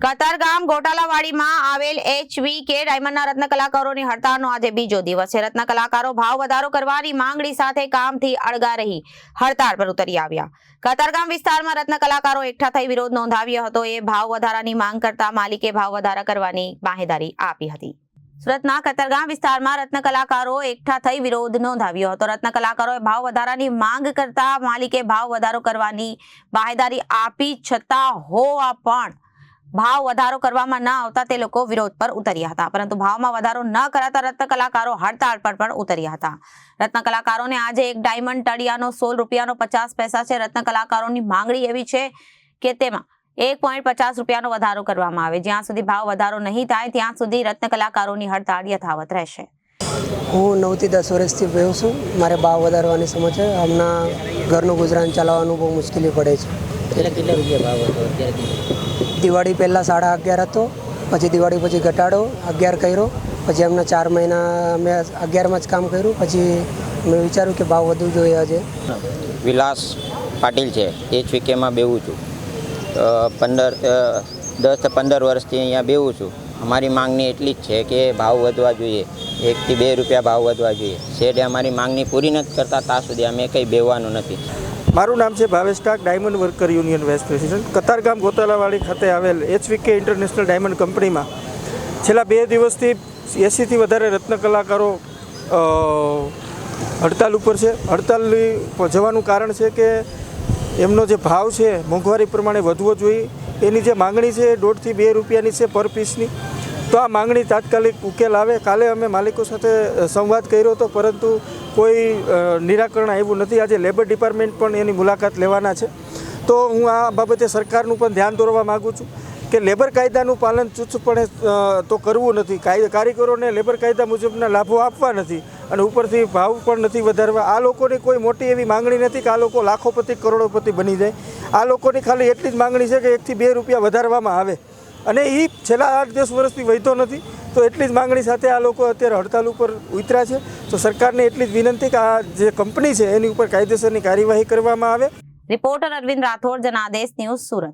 કતારગામ ગોટાલાવાડીમાં આવેલ HVK ડાયમંડના રત્ન કલાકારોની હડતાળનો આજે બીજો દિવસ છે। રત્ન કલાકારો ભાવ વધારો કરવાની માંગણી સાથે કામથી અળગા રહી હડતાળ પર ઉતરી આવ્યા। કતારગામ વિસ્તારમાં રત્ન કલાકારો એકઠા થઈ વિરોધ નોંધાવ્યો હતો। એ ભાવ વધારાની માંગ કરતા માલિકે ભાવ વધારા કરવાની બાહેંધરી આપી હતી। સુરતના કતારગામ વિસ્તારમાં રત્ન કલાકારો એકઠા થઈ વિરોધ નોંધાવ્યો હતો। રત્ન કલાકારોએ ભાવ વધારાની માંગ કરતા માલિકે ભાવ વધારો કરવાની બાહેંધરી આપી છતાં હોવા પણ ભાવ વધારો કરવામાં ન આવતા તે લોકો વિરોધ પર ઉતર્યા હતા। પરંતુ ભાવમાં વધારો ન કરાતા રત્ન કલાકારો હડતાળ પર પણ ઉતર્યા હતા। રત્ન કલાકારોને આજે એક ડાયમંડ તળિયાનો 16 રૂપિયાનો 50 પૈસા છે। રત્ન કલાકારોની માંગણી એવી છે કે તેમાં 1.50 રૂપિયાનો વધારો કરવામાં આવે। જ્યાં સુધી ભાવ વધારો નહીં થાય ત્યાં સુધી રત્ન કલાકારોની હડતાળ યથાવત રહેશે। હું 9 થી 10 વર્ષથી બેહું છું। મારે ભાવ વધારવાની સમજ છે। હમણાં ઘરનું ગુજરાન ચલાવવાનું બહુ મુશ્કેલી પડે છે। કેટલા રૂપિયા ભાવ હતો અત્યારે? દિવાળી પહેલાં 11.5 હતો, પછી દિવાળી પછી ઘટાડો 11 કર્યો, પછી એમના 4 મહિના અમે 11માં જ કામ કર્યું। પછી મેં વિચાર્યું કે ભાવ વધુ જોઈએ આજે। વિલાસ પાટીલ છે, HVKમાં બેહું છું। 10-15 વર્ષથી અહીંયા બેહું છું। અમારી માંગણી એટલી જ છે કે ભાવ વધવા જોઈએ, 1 થી 2 રૂપિયા ભાવ વધવા જોઈએ। શેઠે અમારી માંગણી પૂરી નથી કરતા ત્યાં સુધી અમે કંઈ બેહવાનું નથી। મારું નામ છે Bhavesh Tak, diamond worker union vice president. Katargam Gotalawadi ખાતે આવેલ HVK ઇન્ટરનેશનલ ડાયમંડ કંપનીમાં છેલ્લા 2 દિવસથી 80થી વધારે રત્ન કલાકારો હડતાલ ઉપર છે। હડતાલની જવાનું કારણ છે કે એમનો જે ભાવ છે મોંઘવારી પ્રમાણે વધવો જોઈએ। એની જે માંગણી છે 1.5 થી 2 રૂપિયાની છે પર પીસની। તો આ માંગણી તાત્કાલિક ઉકેલ આવે। કાલે અમે માલિકો સાથે સંવાદ કર્યો હતો, પરંતુ કોઈ નિરાકરણ આવ્યું નથી। આજે લેબર ડિપાર્ટમેન્ટ પણ એની મુલાકાત લેવાના છે। તો હું આ બાબતે સરકારનું પણ ધ્યાન દોરવા માગું છું કે લેબર કાયદાનું પાલન ચુસ્તપણે તો કરવું નથી, કારીગરોને લેબર કાયદા મુજબના લાભો આપવા નથી અને ઉપરથી ભાવ પણ નથી વધારવા। આ લોકોની કોઈ મોટી એવી માંગણી નથી કે આ લોકો લાખોપતિ કરોડોપતિ બની જાય। આ લોકોની ખાલી એટલી જ માંગણી છે કે 1 થી 2 રૂપિયા વધારવામાં આવે, અને એ છેલ્લા 8-10 વર્ષથી વધતો નથી। તો એટલી જ માંગણી સાથે આ લોકો અત્યારે હડતાલ ઉપર ઉતર્યા છે। તો સરકારને એટલી જ વિનંતી કે આ જે કંપની છે એની ઉપર કાયદેસરની કાર્યવાહી કરવામાં આવે। Reporter Arvind Rathod, Janadesh news, Surat.